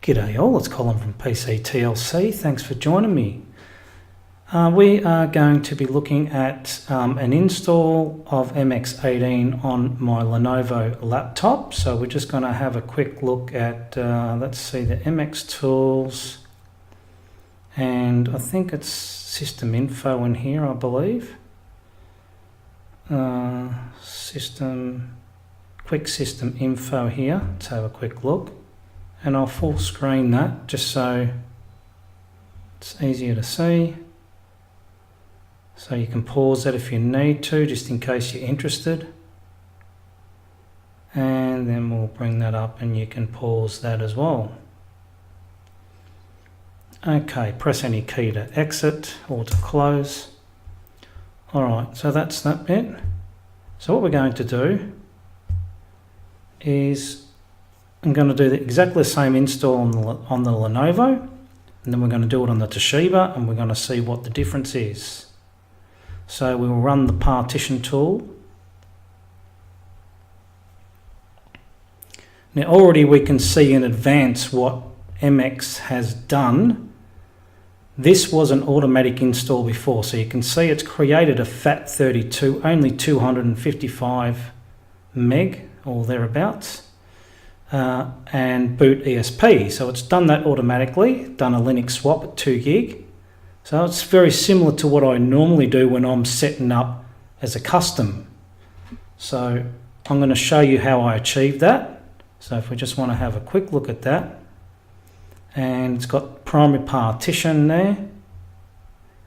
G'day all, it's Colin from PC TLC. Thanks for joining me. We are going to be looking at an install of MX18 on my Lenovo laptop. So we're just going to have a quick look at, let's see, the MX tools, and I think it's system info in here, I believe. Quick system info here. Let's have a quick look. And I'll full screen that just so it's easier to see. So you can pause that if you need to, just in case you're interested. And then we'll bring that up and you can pause that as well. Okay, press any key to exit or to close. Alright, so that's that bit. So what we're going to do is I'm going to do exactly the same install on the Lenovo, and then we're going to do it on the Toshiba, and we're going to see what the difference is. So we will run the Partition tool. Now already we can see in advance what MX has done. This was an automatic install before, so you can see it's created a FAT32, only 255 meg or thereabouts. And boot ESP, so it's done that automatically, done a Linux swap at 2 gig. So it's very similar to what I normally do when I'm setting up as a custom. So I'm going to show you how I achieved that. So if we just want to have a quick look at that, and it's got primary partition there,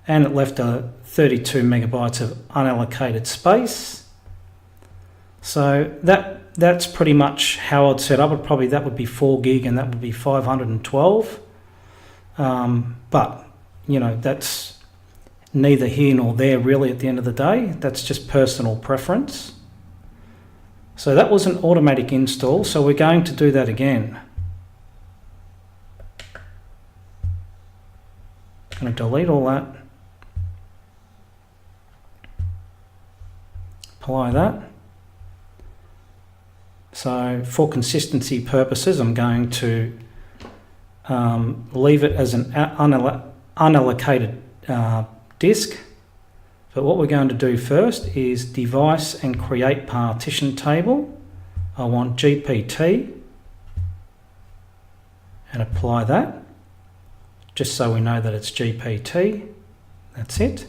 and it left a 32 megabytes of unallocated space. So that's pretty much how I'd set up it. Probably that would be 4 gig and that would be 512. But, you know, that's neither here nor there really at the end of the day. That's just personal preference. So that was an automatic install. So we're going to do that again. I'm going to delete all that. Apply that. So for consistency purposes, I'm going to leave it as an unallocated disk. But what we're going to do first is device and create partition table. I want GPT and apply that, just so we know that it's GPT. That's it.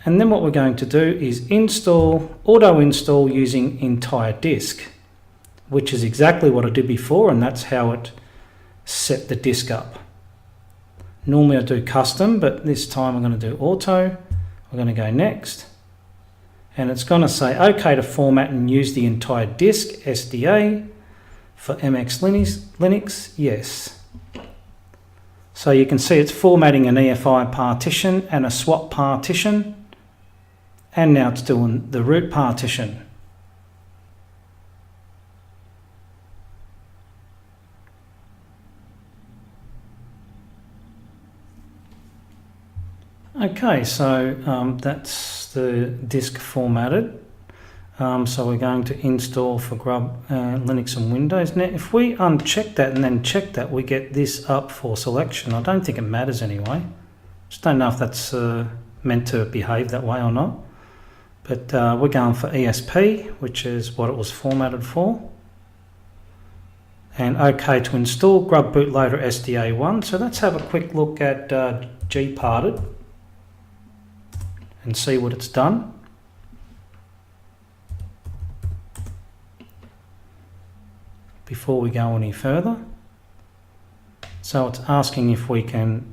And then what we're going to do is auto install using entire disk, which is exactly what I did before, and that's how it set the disk up. Normally I do custom, but this time I'm going to do auto. We're going to go next, and it's going to say OK to format and use the entire disk, SDA, for MX Linux, yes. So you can see it's formatting an EFI partition and a swap partition. And now it's doing the root partition. Okay, so that's the disk formatted. So we're going to install for Grub, Linux and Windows. Now if we uncheck that and then check that, we get this up for selection. I don't think it matters anyway. Just don't know if that's meant to behave that way or not. But we're going for ESP, which is what it was formatted for. And OK to install Grub Bootloader SDA1. So let's have a quick look at Gparted and see what it's done. Before we go any further. So it's asking if we can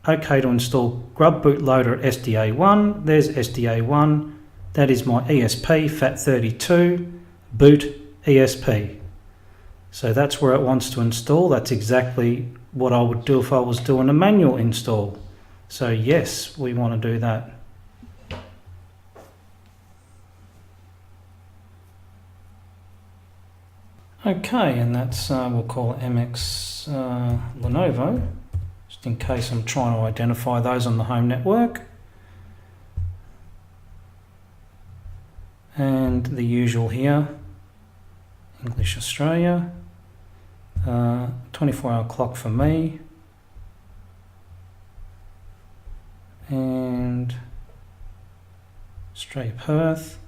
OK to install Grub Bootloader SDA1. There's SDA1. That is my ESP, FAT32, boot ESP. So that's where it wants to install. That's exactly what I would do if I was doing a manual install. So yes, we want to do that. Okay, and that's, we'll call it MX Lenovo. In case I'm trying to identify those on the home network. And the usual here, English Australia. 24-hour clock for me. And Australia Perth.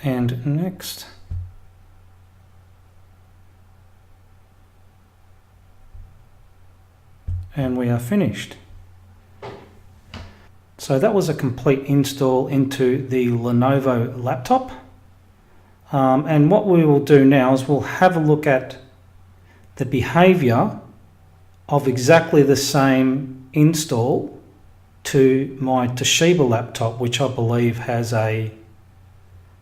And next. And we are finished. So that was a complete install into the Lenovo laptop. And what we will do now is we'll have a look at the behavior of exactly the same install to my Toshiba laptop, which I believe has a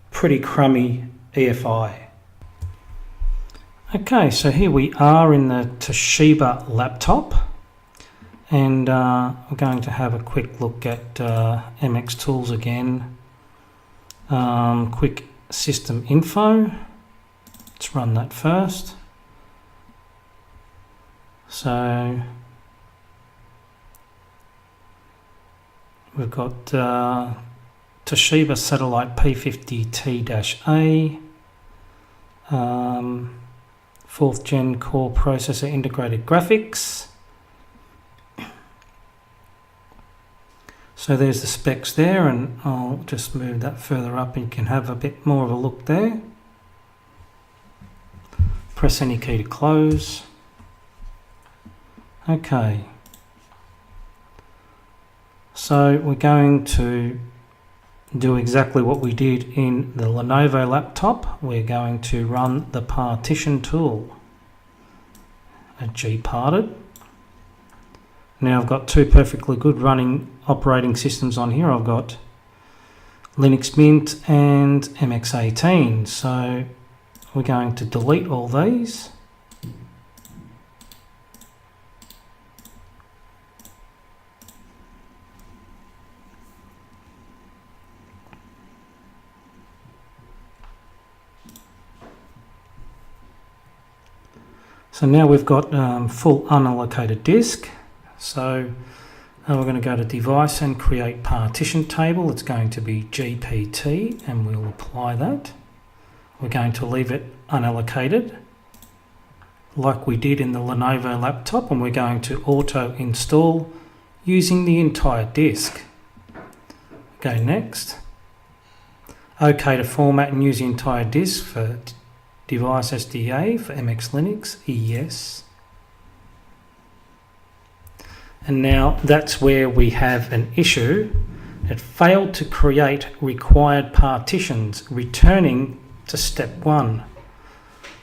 pretty crummy EFI. Okay, so here we are in the Toshiba laptop, and we're going to have a quick look at MX Tools again. Quick system info. Let's run that first. So we've got Toshiba Satellite P50T-A, 4th gen core processor integrated graphics. So there's the specs there, and I'll just move that further up and you can have a bit more of a look there. Press any key to close. Okay. So we're going to do exactly what we did in the Lenovo laptop. We're going to run the Partition tool at Gparted. Now I've got two perfectly good running operating systems on here. I've got Linux Mint and MX18. So we're going to delete all these. So now we've got full unallocated disk. So we're going to go to device and create partition table. It's going to be GPT, and we'll apply that. We're going to leave it unallocated like we did in the Lenovo laptop, and we're going to auto install using the entire disk. Go next. OK to format and use the entire disk for device SDA for MX Linux, yes. And now that's where we have an issue. It failed to create required partitions, returning to step 1.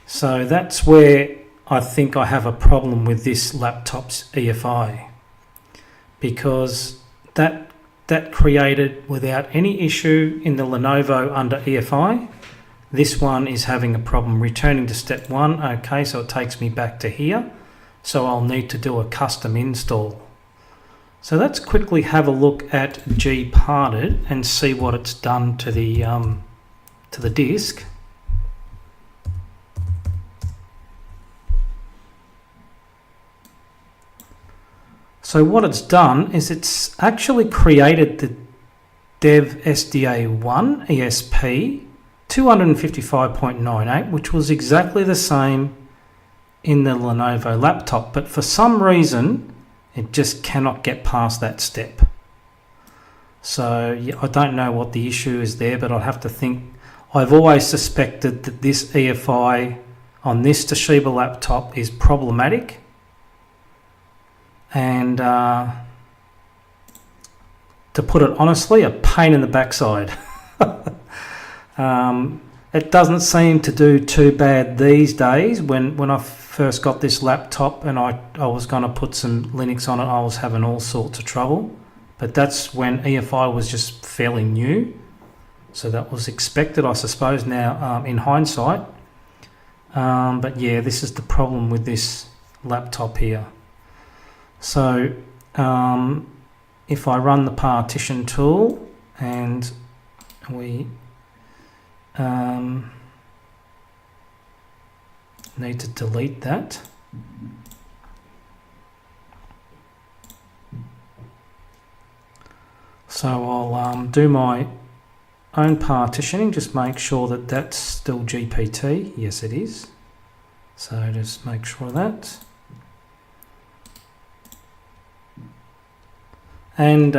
So that's where I think I have a problem with this laptop's EFI, because that created without any issue in the Lenovo under EFI. This one is having a problem returning to step 1. Okay, so it takes me back to here. So I'll need to do a custom install. So let's quickly have a look at Gparted and see what it's done to the disk. So what it's done is it's actually created the Dev SDA1 ESP 255.98, which was exactly the same in the Lenovo laptop, but for some reason it just cannot get past that step. So yeah, I don't know what the issue is there, but I'll have to think. I've always suspected that this EFI on this Toshiba laptop is problematic, and to put it honestly, a pain in the backside. It doesn't seem to do too bad these days. When I first got this laptop and I was going to put some Linux on it, I was having all sorts of trouble. But that's when EFI was just fairly new. So that was expected, I suppose, now in hindsight. But yeah, this is the problem with this laptop here. So if I run the partition tool and we need to delete that. So I'll do my own partitioning, just make sure that that's still GPT. Yes, it is. So just make sure of that. And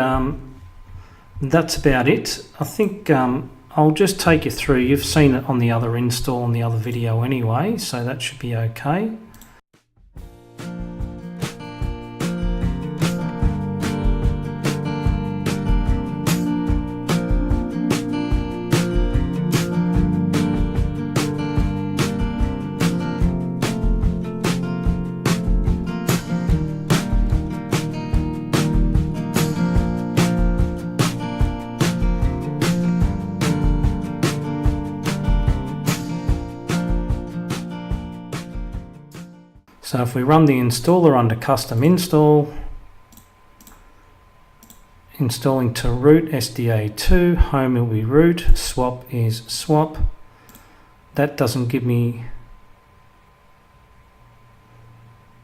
that's about it. I think I'll just take you through. You've seen it on the other install on the other video anyway, so that should be okay. So if we run the installer under custom install, installing to root SDA2, home will be root, swap is swap. That doesn't give me,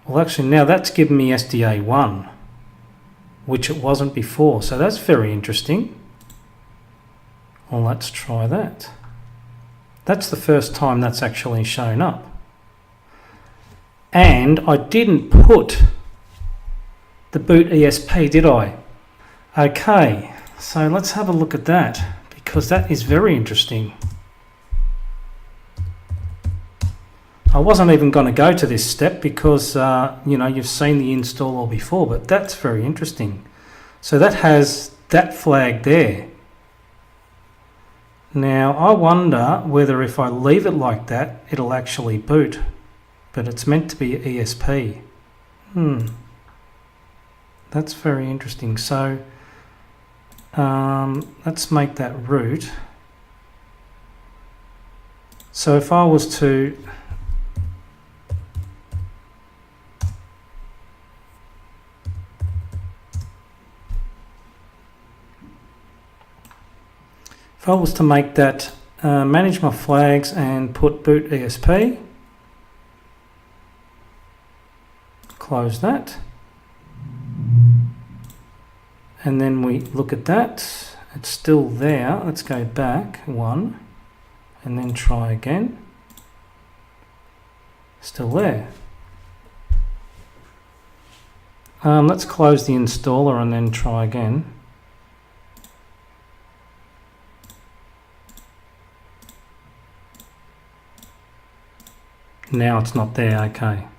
well actually now that's given me SDA1, which it wasn't before, so that's very interesting. Well, let's try that. That's the first time that's actually shown up. And I didn't put the boot ESP, did I? Okay, so let's have a look at that, because that is very interesting. I wasn't even going to go to this step because, you know, you've seen the installer before, but that's very interesting. So that has that flag there. Now, I wonder whether if I leave it like that, it'll actually boot. But it's meant to be ESP. That's very interesting. So let's make that root. So if I was to make that manage my flags and put boot ESP, close that, and then we look at that, it's still there. Let's go back one and then try again, still there. Let's close the installer and then try again. Now it's not there. Okay.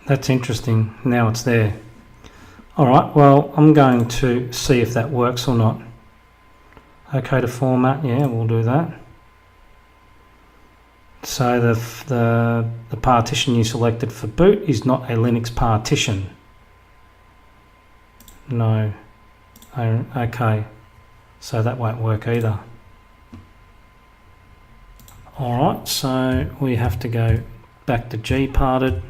That's interesting. Now it's there. All right, well, I'm going to see if that works or not. Okay to format, yeah, we'll do that. So the partition you selected for boot is not a Linux partition. No. Okay, so that won't work either. All right, so we have to go back to Gparted.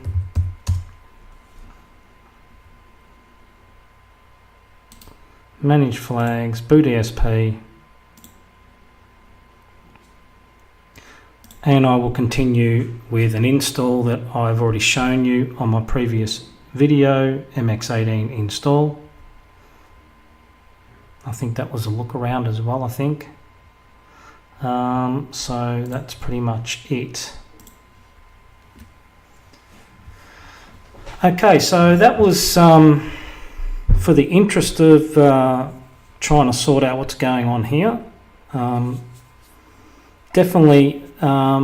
Manage flags, boot ESP, and I will continue with an install that I've already shown you on my previous video, MX18 install. I think that was a look around as well, I think. So that's pretty much it. Okay, so that was for the interest of trying to sort out what's going on here. Definitely I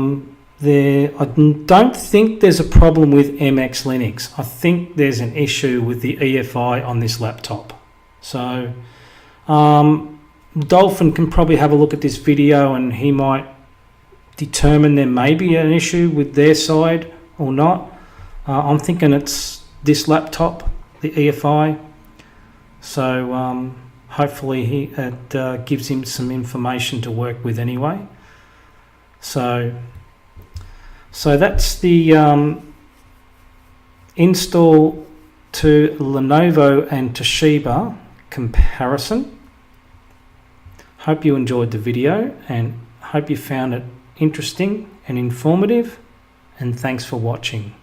don't think there's a problem with MX Linux. I think there's an issue with the EFI on this laptop. So Dolphin can probably have a look at this video and he might determine there may be an issue with their side or not. I'm thinking it's this laptop, the EFI. So hopefully it gives him some information to work with anyway. So that's the install to Lenovo and Toshiba comparison. Hope you enjoyed the video and hope you found it interesting and informative, and thanks for watching.